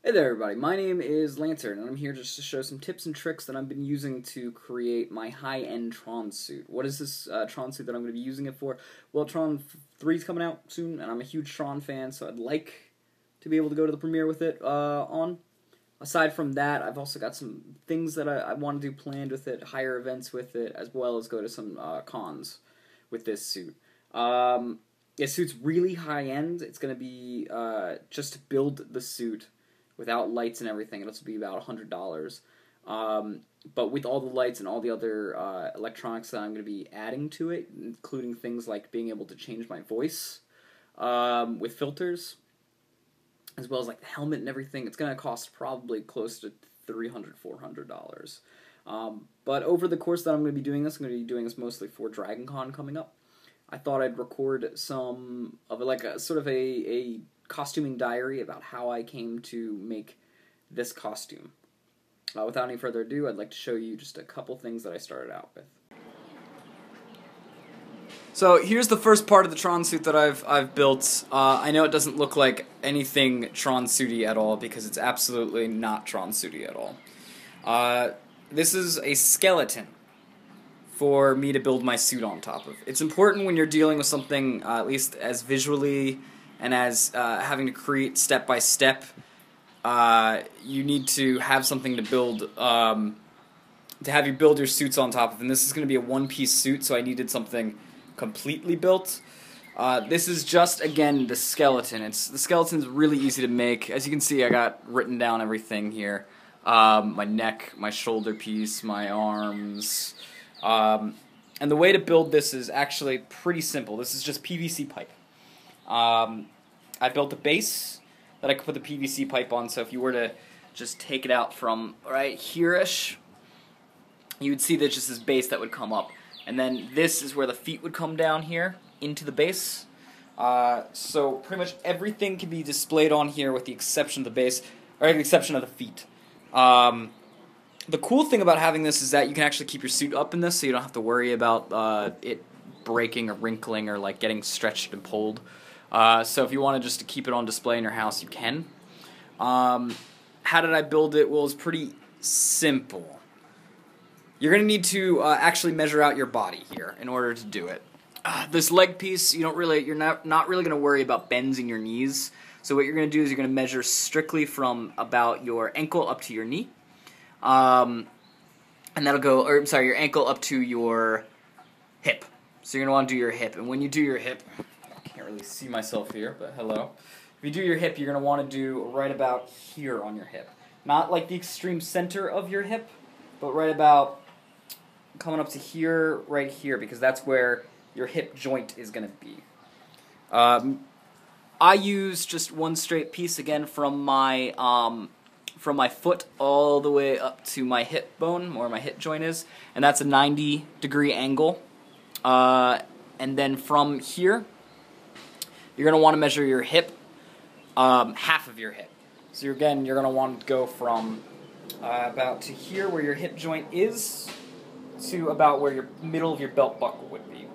Hey there everybody, my name is Lantern, and I'm here just to show some tips and tricks that I've been using to create my high-end Tron suit. What is this Tron suit that I'm going to be using it for? Well, Tron 3 is coming out soon, and I'm a huge Tron fan, so I'd like to be able to go to the premiere with it on. Aside from that, I've also got some things that I want to do planned with it, higher events with it, as well as go to some cons with this suit. This suit's really high-end. It's going to be, just to build the suit, without lights and everything, it'll be about $100. But with all the lights and all the other electronics that I'm going to be adding to it, including things like being able to change my voice with filters, as well as like the helmet and everything, it's going to cost probably close to $300, $400. But over the course that I'm going to be doing this, I'm going to be doing this mostly for Dragon Con coming up. I thought I'd record some of like a sort of a costuming diary about how I came to make this costume. Without any further ado, I'd like to show you just a couple things that I started out with. So here's the first part of the Tron suit that I've built. I know it doesn't look like anything Tron suity at all because it's absolutely not Tron suity at all. This is a skeleton for me to build my suit on top of. It's important when you're dealing with something, at least as visually and as having to create step by step, you need to have something to build, to have you build your suits on top of. And this is going to be a one-piece suit, so I needed something completely built. This is just, again, the skeleton. The skeleton's really easy to make. As you can see, I got written down everything here. My neck, my shoulder piece, my arms. And the way to build this is actually pretty simple. This is just PVC pipe. I built a base that I could put the PVC pipe on, so if you were to just take it out from right here-ish, you would see there's just this base that would come up. And then this is where the feet would come down here into the base. So pretty much everything can be displayed on here with the exception of the base, or the exception of the feet. The cool thing about having this is that you can actually keep your suit up in this, so you don't have to worry about it breaking or wrinkling or like getting stretched and pulled. So if you wanted just to keep it on display in your house, you can. How did I build it? Well, it's pretty simple. You're going to need to actually measure out your body here in order to do it. This leg piece, you're not really going to worry about bends in your knees. So what you're going to do is you're going to measure strictly from about your ankle up to your knee. And that'll go, or I'm sorry, your ankle up to your hip. So you're going to want to do your hip. And when you do your hip, I can't really see myself here, but hello. If you do your hip, you're going to want to do right about here on your hip. Not like the extreme center of your hip, but right about coming up to here, right here, because that's where your hip joint is going to be. I use just one straight piece, again, from my foot all the way up to my hip bone, where my hip joint is, and that's a 90-degree angle. And then from here, you're going to want to measure your hip, half of your hip. So again, you're going to want to go from about to here, where your hip joint is, to about where your middle of your belt buckle would be.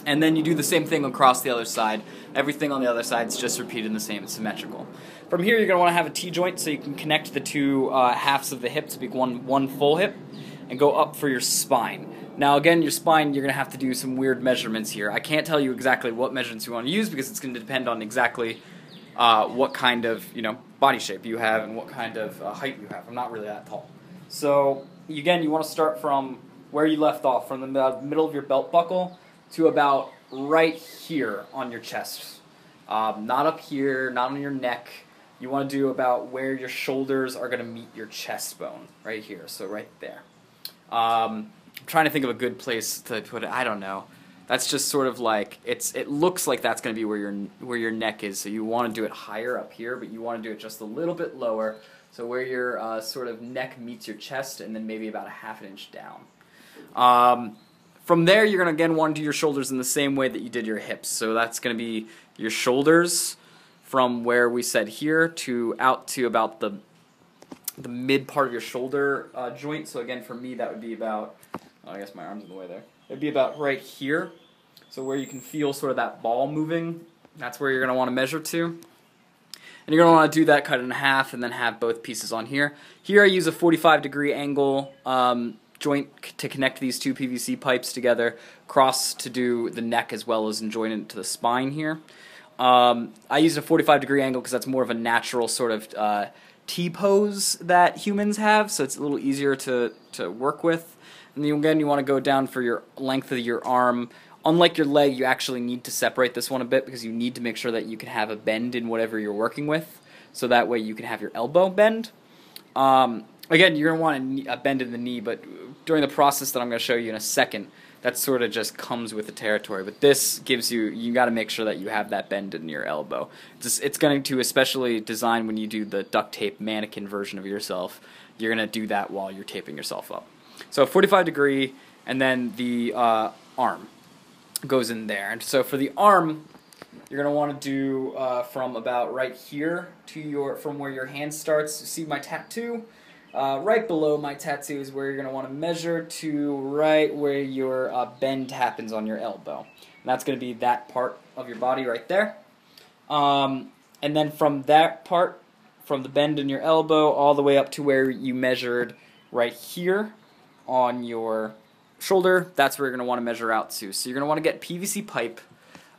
And then you do the same thing across the other side. Everything on the other side is just repeated the same. It's symmetrical. From here, you're going to want to have a T-joint so you can connect the two halves of the hip to be one full hip, and go up for your spine. Now, again, your spine, you're going to have to do some weird measurements here. I can't tell you exactly what measurements you want to use because it's going to depend on exactly what kind of body shape you have and what kind of height you have. I'm not really that tall. So, again, you want to start from where you left off, from the middle of your belt buckle to about right here on your chest. Not up here, not on your neck. You want to do about where your shoulders are going to meet your chest bone, right here, so right there. I'm trying to think of a good place to put it. I don't know. That's just sort of like, it looks like that's going to be where your neck is, so you want to do it higher up here, but you want to do it just a little bit lower, so where your sort of neck meets your chest, and then maybe about a half an inch down. From there, you're going to again want to do your shoulders in the same way that you did your hips. So that's going to be your shoulders from where we said here to out to about the mid part of your shoulder joint. So again, for me, that would be about, oh, I guess my arm's in the way there. It'd be about right here. So where you can feel sort of that ball moving, that's where you're going to want to measure to. And you're going to want to do that, cut it in half, and then have both pieces on here. Here I use a 45-degree angle joint to connect these two PVC pipes together, cross to do the neck as well as join it to the spine here. I used a 45-degree angle because that's more of a natural sort of T-pose that humans have, so it's a little easier to work with. And then again, you want to go down for your length of your arm. Unlike your leg, you actually need to separate this one a bit because you need to make sure that you can have a bend in whatever you're working with, so that way you can have your elbow bend. Again, you're going to want a bend in the knee, but during the process that I'm going to show you in a second, that sort of just comes with the territory. But this gives you got to make sure that you have that bend in your elbow. It's going to, especially design when you do the duct tape mannequin version of yourself, you're going to do that while you're taping yourself up. So 45 degree, and then the arm goes in there. And so for the arm, you're going to want to do from about right here to from where your hand starts. See my tattoo? Right below my tattoo is where you're going to want to measure to right where your bend happens on your elbow. And that's going to be that part of your body right there. And then from that part, from the bend in your elbow all the way up to where you measured right here on your shoulder, that's where you're going to want to measure out to. So you're going to want to get PVC pipe.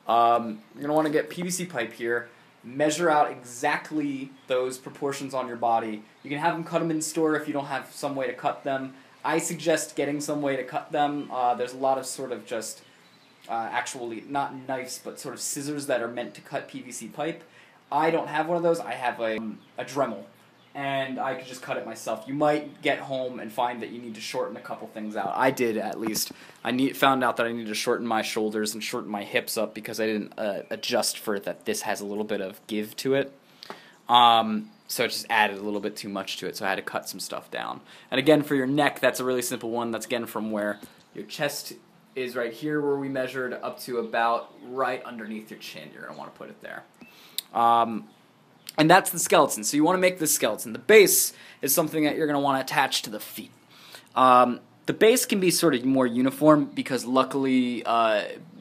You're going to want to get PVC pipe here. Measure out exactly those proportions on your body. You can have them cut them in store if you don't have some way to cut them. I suggest getting some way to cut them. There's a lot of sort of just actually not knives, but sort of scissors that are meant to cut PVC pipe. I don't have one of those. I have a Dremel, and I could just cut it myself. You might get home and find that you need to shorten a couple things out. I did, at least. I found out that I needed to shorten my shoulders and shorten my hips up because I didn't adjust for it, that this has a little bit of give to it. So it just added a little bit too much to it, so I had to cut some stuff down. And again, for your neck, that's a really simple one. That's, again, from where your chest is right here where we measured up to about right underneath your chin. You're going to want to put it there. And that's the skeleton. So you want to make this skeleton. The base is something that you're going to want to attach to the feet. The base can be sort of more uniform because luckily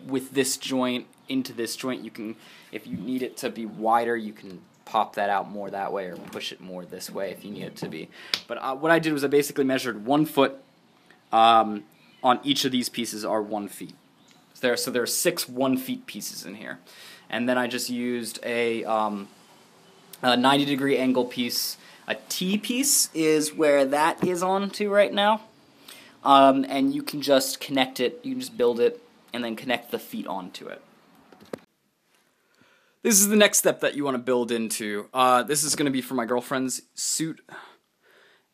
with this joint into this joint, you can, if you need it to be wider, you can pop that out more that way or push it more this way if you need it to be. But what I did was I basically measured 1 foot on each of these pieces are 1 feet. So there are 6 1-foot pieces in here. And then I just used a 90-degree angle piece. A T piece is where that is on to right now. And you can just connect it, you can just build it, and then connect the feet onto it. This is the next step that you want to build into. This is going to be for my girlfriend's suit.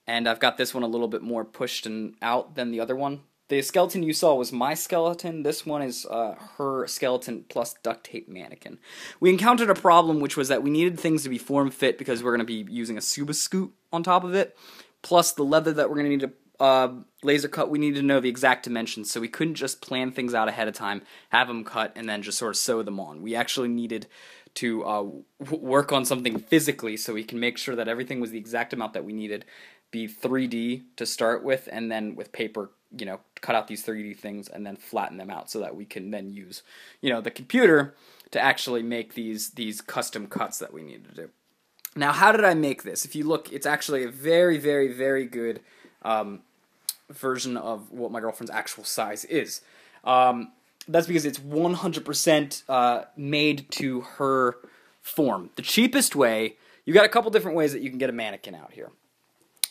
And I've got this one a little bit more pushed and out than the other one. The skeleton you saw was my skeleton. This one is her skeleton plus duct tape mannequin. We encountered a problem, which was that we needed things to be form fit because we're going to be using a Suba scoop on top of it. Plus the leather that we're going to need to laser cut, we needed to know the exact dimensions, so we couldn't just plan things out ahead of time, have them cut, and then just sort of sew them on. We actually needed to work on something physically so we can make sure that everything was the exact amount that we needed, be 3D to start with, and then with paper, cut out these 3D things and then flatten them out so that we can then use, the computer to actually make these custom cuts that we need to do. Now, how did I make this? If you look, it's actually a very, very, very good version of what my girlfriend's actual size is. That's because it's 100% made to her form. The cheapest way, you got a couple different ways that you can get a mannequin out here.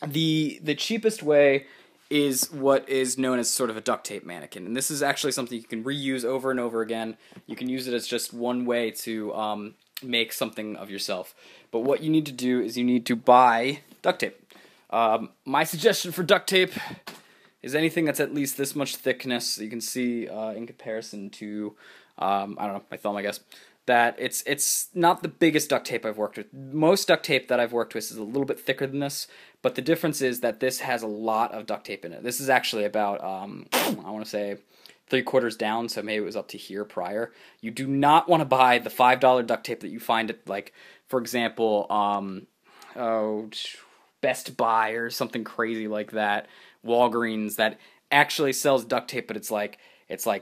The cheapest way is what is known as sort of a duct tape mannequin, and this is actually something you can reuse over and over again. You can use it as just one way to make something of yourself. But what you need to do is you need to buy duct tape. My suggestion for duct tape is anything that's at least this much thickness. So you can see in comparison to, I don't know, my thumb, I guess, that it's not the biggest duct tape I've worked with. Most duct tape that I've worked with is a little bit thicker than this, but the difference is that this has a lot of duct tape in it. This is actually about, I want to say, 3/4 down, so maybe it was up to here prior. You do not want to buy the $5 duct tape that you find at, like, for example, Best Buy or something crazy like that, Walgreens, that actually sells duct tape, but it's like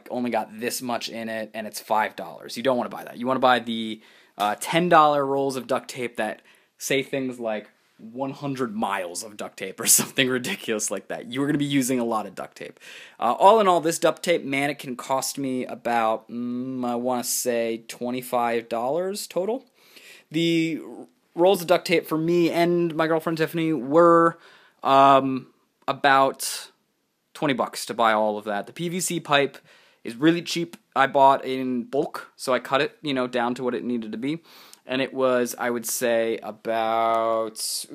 only got this much in it, and it's $5. You don't want to buy that. You want to buy the $10 rolls of duct tape that say things like 100 miles of duct tape or something ridiculous like that. You were going to be using a lot of duct tape. All in all, this duct tape mannequin cost me about, I want to say, $25 total. The rolls of duct tape for me and my girlfriend Tiffany were about $20 to buy all of that. The PVC pipe is really cheap. I bought in bulk, so I cut it, down to what it needed to be. And it was, I would say, about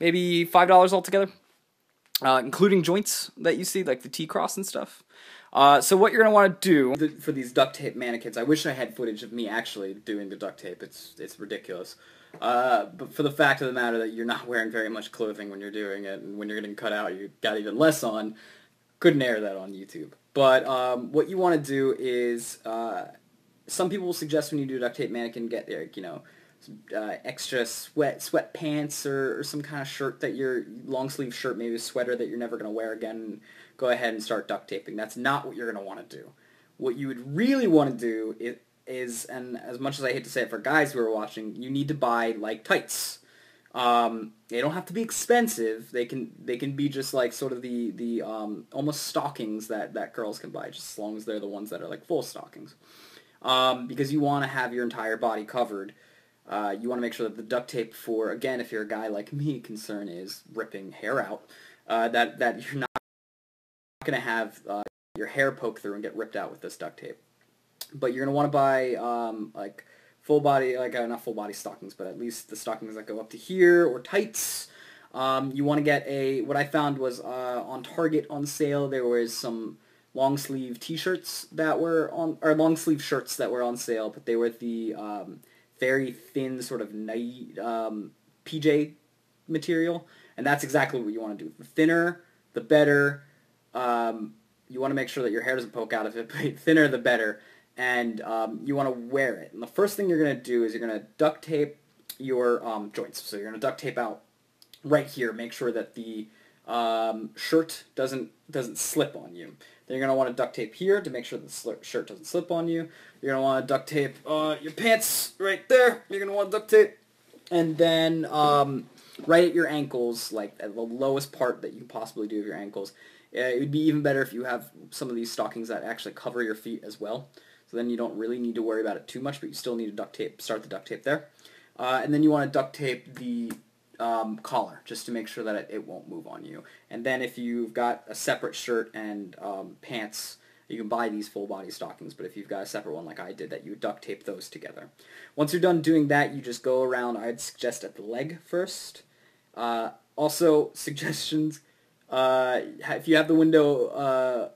maybe $5 altogether, including joints that you see, like the T-cross and stuff. So what you're going to want to do for these duct tape mannequins, I wish I had footage of me actually doing the duct tape. It's ridiculous. But for the fact of the matter that you're not wearing very much clothing when you're doing it, and when you're getting cut out, you've got even less on, couldn't air that on YouTube. But what you want to do is... some people will suggest when you do a duct tape mannequin, get extra sweatpants or some kind of shirt that long sleeve shirt, maybe a sweater that you're never going to wear again. Go ahead and start duct taping. That's not what you're going to want to do. What you would really want to do is, and as much as I hate to say it for guys who are watching, you need to buy like tights. They don't have to be expensive. They can be just like sort of the almost stockings that girls can buy, just as long as they're the ones that are like full stockings. Because you want to have your entire body covered. You want to make sure that the duct tape again, if you're a guy like me, concern is ripping hair out, that you're not going to have your hair poke through and get ripped out with this duct tape. But you're going to want to buy like full body, not full body stockings, but at least the stockings that go up to here, or tights. You want to get what I found was on Target on sale, there was some long sleeve t-shirts that were or long sleeve shirts that were on sale, but they were the very thin sort of night PJ material, and that's exactly what you want to do. The thinner, the better. You want to make sure that your hair doesn't poke out of it, but the thinner the better, and you want to wear it. And the first thing you're going to do is you're going to duct tape your joints. So you're going to duct tape out right here. Make sure that the shirt doesn't slip on you. Then you're going to want to duct tape here to make sure the shirt doesn't slip on you. You're going to want to duct tape your pants right there. You're going to want to duct tape. And then right at your ankles, like at the lowest part that you can possibly do of your ankles. It would be even better if you have some of these stockings that actually cover your feet as well. So then you don't really need to worry about it too much, but you still need to start the duct tape there. And then you want to duct tape the collar, just to make sure that it won't move on you. And then if you've got a separate shirt and pants, you can buy these full body stockings, but if you've got a separate one like I did, that you duct tape those together. Once you're done doing that, you just go around, I'd suggest at the leg first. Also, suggestions, if you have the window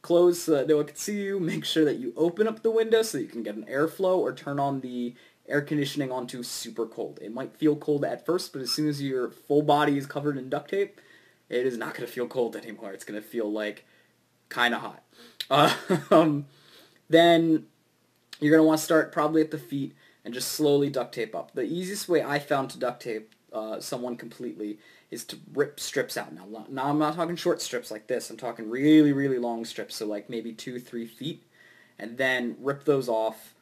closed so that no one can see you, make sure that you open up the window so that you can get an airflow, or turn on the air conditioning onto super cold. It might feel cold at first, but as soon as your full body is covered in duct tape, it is not going to feel cold anymore. It's going to feel like kind of hot. Then you're going to want to start probably at the feet and just slowly duct tape up. The easiest way I found to duct tape someone completely is to rip strips out. Now I'm not talking short strips like this. I'm talking really, really long strips, so like maybe 2-3 feet, and then rip those off.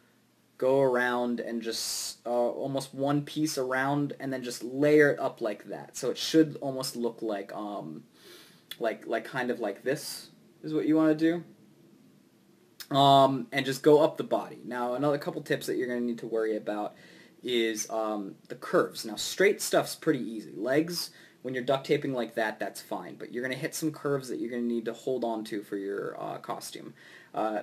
Go around and just almost one piece around, and then just layer it up like that. So it should almost look like kind of like this is what you want to do. And just go up the body. Now another couple tips that you're going to need to worry about is the curves. Now straight stuff's pretty easy. Legs, when you're duct taping like that, that's fine. But you're going to hit some curves that you're going to need to hold on to for your costume.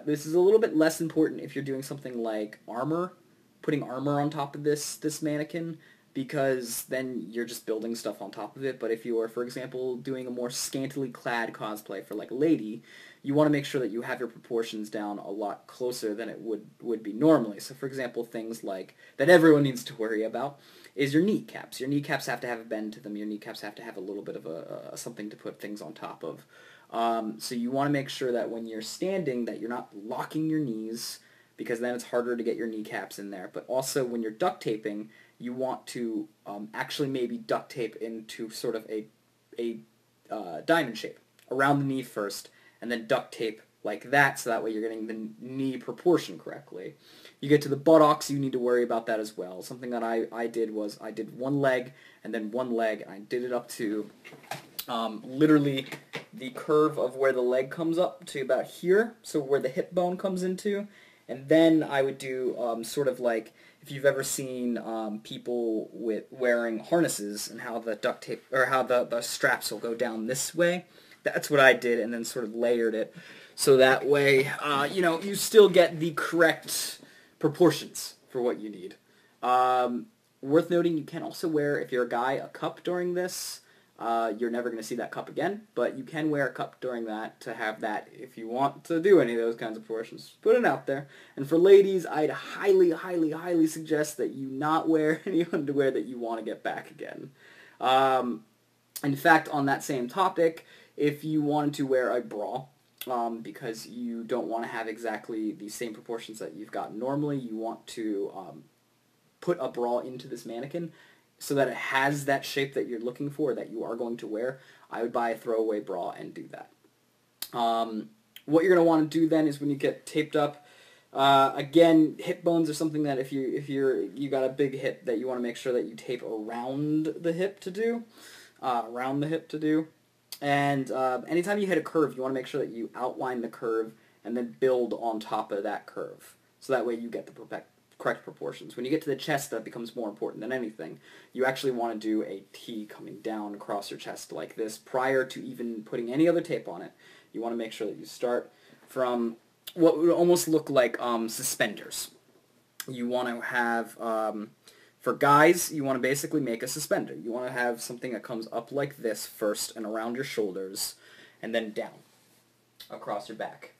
This is a little bit less important if you're doing something like armor, putting armor on top of this mannequin, because then you're just building stuff on top of it. But if you are, for example, doing a more scantily clad cosplay for like a lady, you want to make sure that you have your proportions down a lot closer than it would be normally. So for example, things like that everyone needs to worry about is your kneecaps. Your kneecaps have to have a bend to them. Your kneecaps have to have a little bit of something to put things on top of. So you want to make sure that when you're standing that you're not locking your knees, because then it's harder to get your kneecaps in there. But also when you're duct taping, you want to actually maybe duct tape into sort of a diamond shape around the knee first, and then duct tape like that, so that way you're getting the knee proportion correctly. You get to the buttocks, you need to worry about that as well. Something that I did was I did one leg and then one leg, and I did it up to literally the curve of where the leg comes up to about here, so where the hip bone comes into, and then I would do sort of like, if you've ever seen people with wearing harnesses and how the duct tape, or how the straps will go down this way, that's what I did, and then sort of layered it, so that way, you still get the correct proportions for what you need. Worth noting, you can also wear, if you're a guy, a cup during this. You're never going to see that cup again, but you can wear a cup during that to have that if you want to do any of those kinds of proportions. Put it out there. And for ladies, I'd highly, highly, highly suggest that you not wear any underwear that you want to get back again. In fact, on that same topic, if you wanted to wear a bra, because you don't want to have exactly the same proportions that you've got normally, you want to put a bra into this mannequin so that it has that shape that you're looking for, that you are going to wear, I would buy a throwaway bra and do that. What you're going to want to do then is when you get taped up, again, hip bones are something that if you got a big hip, that you want to make sure that you tape around the hip to do. And anytime you hit a curve, you want to make sure that you outline the curve and then build on top of that curve. So that way you get the correct proportions. When you get to the chest, that becomes more important than anything. You actually want to do a T coming down across your chest like this prior to even putting any other tape on it. You want to make sure that you start from what would almost look like suspenders. You want to have, for guys, you want to basically make a suspender. You want to have something that comes up like this first and around your shoulders and then down across your back.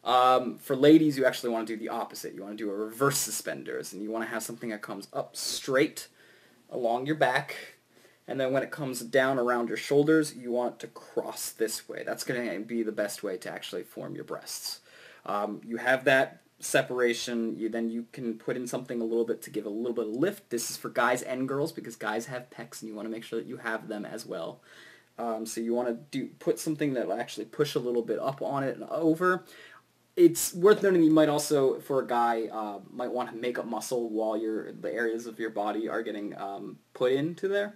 For ladies, you actually want to do the opposite. You want to do a reverse suspenders, and you want to have something that comes up straight along your back, and then when it comes down around your shoulders, you want it to cross this way. That's going to be the best way to actually form your breasts. You have that separation, then you can put in something a little bit to give a little bit of lift. This is for guys and girls, because guys have pecs, and you want to make sure that you have them as well. So you want to put something that will actually push a little bit up on it and over. It's worth noting you might also, for a guy, might want to make up muscle while the areas of your body are getting put into there,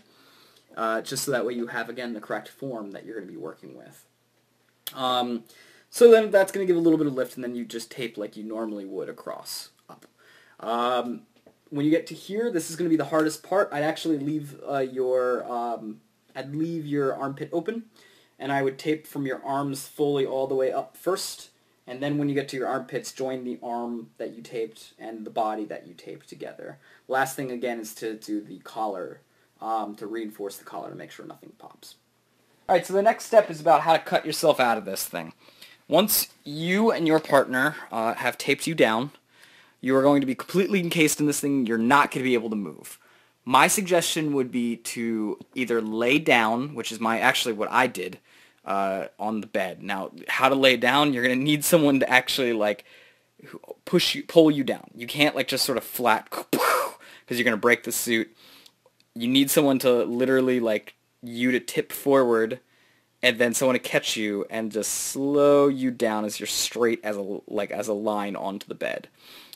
just so that way you have, again, the correct form that you're going to be working with. So then that's going to give a little bit of lift, and then you just tape like you normally would across up. When you get to here, this is going to be the hardest part. I'd actually leave your armpit open, and I would tape from your arms fully all the way up first. And then when you get to your armpits, join the arm that you taped and the body that you taped together. Last thing, again, is to do the collar, to reinforce the collar to make sure nothing pops. Alright, so the next step is about how to cut yourself out of this thing. Once you and your partner have taped you down, you are going to be completely encased in this thing. You're not going to be able to move. My suggestion would be to either lay down, which is actually what I did, on the bed. Now, how to lay down, you're going to need someone to actually, like, pull you down. You can't, like, just sort of flat, because you're going to break the suit. You need someone to literally, like, you to tip forward, and then someone to catch you and just slow you down as you're straight as a line onto the bed.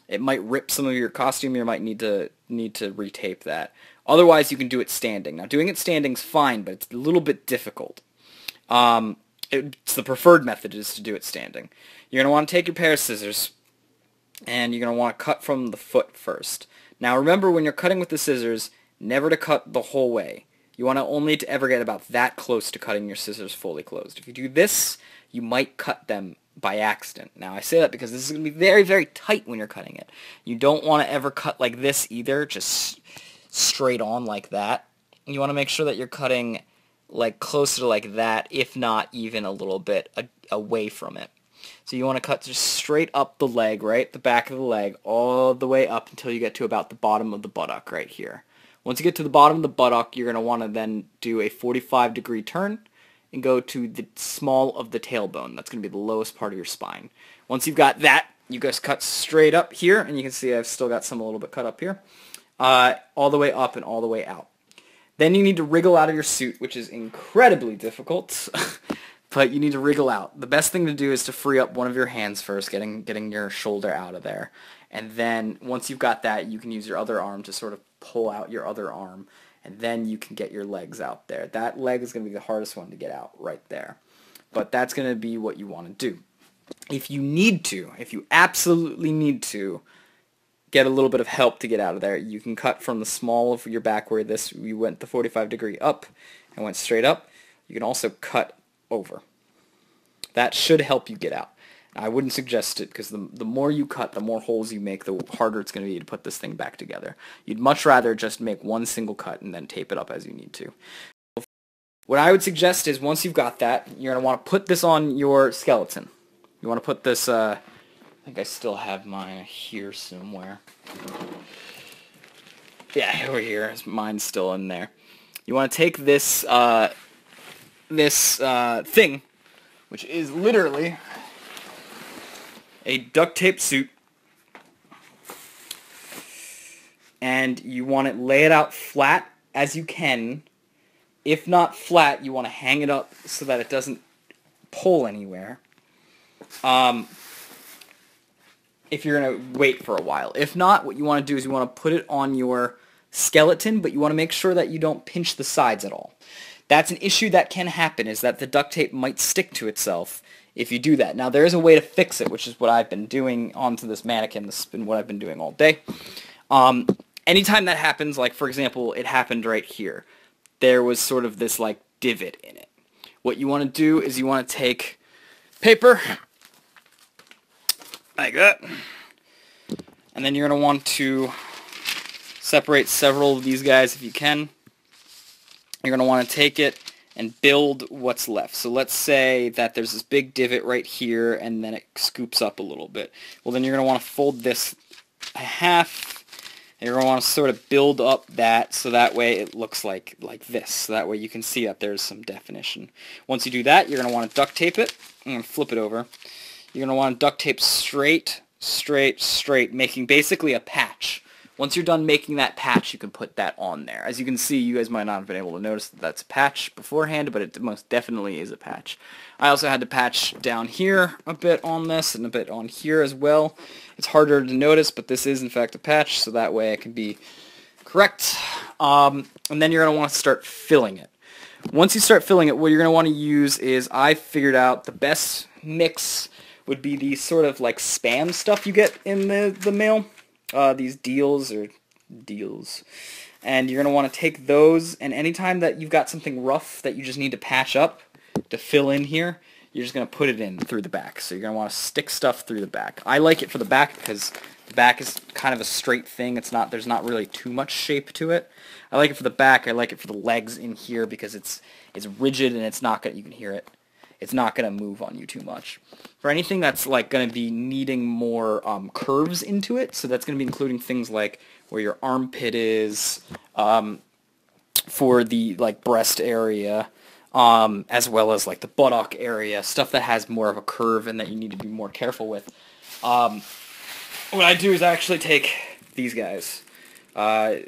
It might rip some of your costume. You might need to retape that. Otherwise, you can do it standing. Now, doing it standing's fine, but it's a little bit difficult. It's the preferred method is to do it standing. You're going to want to take your pair of scissors, and you're going to want to cut from the foot first. Now remember, when you're cutting with the scissors, never to cut the whole way. You want to only to ever get about that close to cutting your scissors fully closed. If you do this, you might cut them by accident. Now I say that because this is going to be very, very tight when you're cutting it. You don't want to ever cut like this either, just straight on like that. You want to make sure that you're cutting like closer to like that, if not even a little bit away from it. So you want to cut just straight up the leg, right? The back of the leg, all the way up until you get to about the bottom of the buttock right here. Once you get to the bottom of the buttock, you're going to want to then do a 45-degree turn and go to the small of the tailbone. That's going to be the lowest part of your spine. Once you've got that, you guys cut straight up here, and you can see I've still got some a little bit cut up here, all the way up and all the way out. Then you need to wriggle out of your suit, which is incredibly difficult. but you need to wriggle out. The best thing to do is to free up one of your hands first, getting your shoulder out of there. And then once you've got that, you can use your other arm to sort of pull out your other arm, and then you can get your legs out there. That leg is going to be the hardest one to get out right there. But that's going to be what you want to do. If you absolutely need to get a little bit of help to get out of there, you can cut from the small of your back where you went the 45-degree up and went straight up. You can also cut over. That should help you get out. I wouldn't suggest it because the more you cut, the more holes you make, the harder it's going to be to put this thing back together. You'd much rather just make one single cut and then tape it up as you need to. What I would suggest is once you've got that, you're going to want to put this on your skeleton. You want to put this, I think I still have mine here somewhere. Yeah, over here. Mine's still in there. You want to take this, thing, which is literally a duct tape suit, and you want to lay it out flat as you can. If not flat, you want to hang it up so that it doesn't pull anywhere. If you're going to wait for a while. If not, what you want to do is you want to put it on your skeleton, but you want to make sure that you don't pinch the sides at all. That's an issue that can happen, is that the duct tape might stick to itself if you do that. Now, there is a way to fix it, which is what I've been doing onto this mannequin. This has been what I've been doing all day. Anytime that happens, like, for example, it happened right here. There was sort of this, like, divot in it. What you want to do is you want to take paper, like that, and then you're going to want to separate several of these guys if you can. You're going to want to take it and build what's left. So let's say that there's this big divot right here, and then it scoops up a little bit. Well, then you're going to want to fold this a half, and you're going to want to sort of build up that so that way it looks like this. So that way you can see that there's some definition. Once you do that, you're going to want to duct tape it. I'm going to flip it over. You're going to want to duct tape straight, straight, straight, making basically a patch. Once you're done making that patch, you can put that on there. As you can see, you guys might not have been able to notice that that's a patch beforehand, but it most definitely is a patch. I also had to patch down here a bit on this and a bit on here as well. It's harder to notice, but this is in fact a patch, so that way it can be correct. And then you're going to want to start filling it. Once you start filling it, what you're going to want to use is, I figured out the best mix would be these sort of like spam stuff you get in the mail. These deals, and you're going to want to take those, and anytime that you've got something rough that you just need to patch up to fill in here, you're just going to put it in through the back. So you're going to want to stick stuff through the back. I like it for the back because the back is kind of a straight thing. There's not really too much shape to it. I like it for the back. I like it for the legs in here because it's rigid and it's not going, you can hear it. It's not going to move on you too much. For anything that's like going to be needing more curves into it, so that's going to be including things like where your armpit is, for the like breast area, as well as like the buttock area, stuff that has more of a curve and that you need to be more careful with. What I do is I actually take these guys. I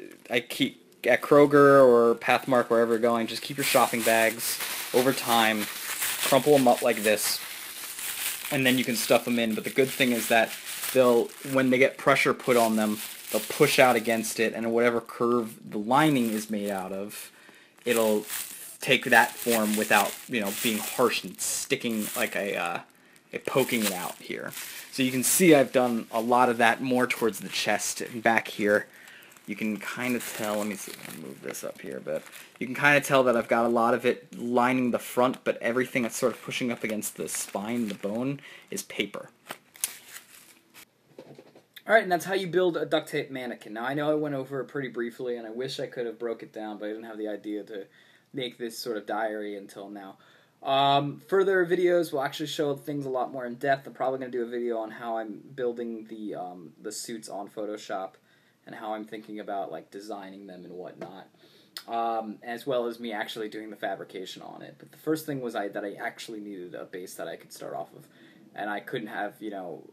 keep at Kroger or Pathmark, wherever you're going, just keep your shopping bags over time. Crumple them up like this, and then you can stuff them in. But the good thing is that when they get pressure put on them, they'll push out against it, and whatever curve the lining is made out of, it'll take that form without, being harsh and sticking like poking it out here. So you can see I've done a lot of that more towards the chest and back here. You can kind of tell, let me see if I can move this up here, but you can kind of tell that I've got a lot of it lining the front, but everything that's sort of pushing up against the spine, the bone, is paper. Alright, and that's how you build a duct tape mannequin. Now, I know I went over it pretty briefly, and I wish I could have broke it down, but I didn't have the idea to make this sort of diary until now. Further videos will actually show things a lot more in depth. I'm probably going to do a video on how I'm building the suits on Photoshop, and how I'm thinking about like designing them and whatnot, as well as me actually doing the fabrication on it. But the first thing was that I actually needed a base that I could start off of, and I couldn't have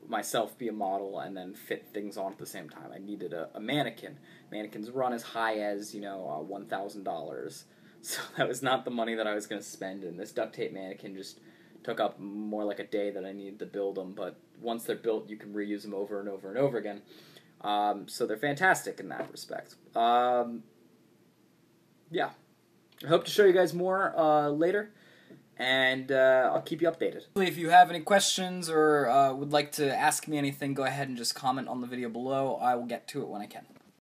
myself be a model and then fit things on at the same time. I needed a mannequin. Mannequins run as high as $1,000, so that was not the money that I was going to spend. And this duct tape mannequin just took up more like a day that I needed to build them, but once they're built, you can reuse them over and over and over again. So they're fantastic in that respect. Yeah. I hope to show you guys more later, and I'll keep you updated. If you have any questions or would like to ask me anything, go ahead and just comment on the video below. I will get to it when I can.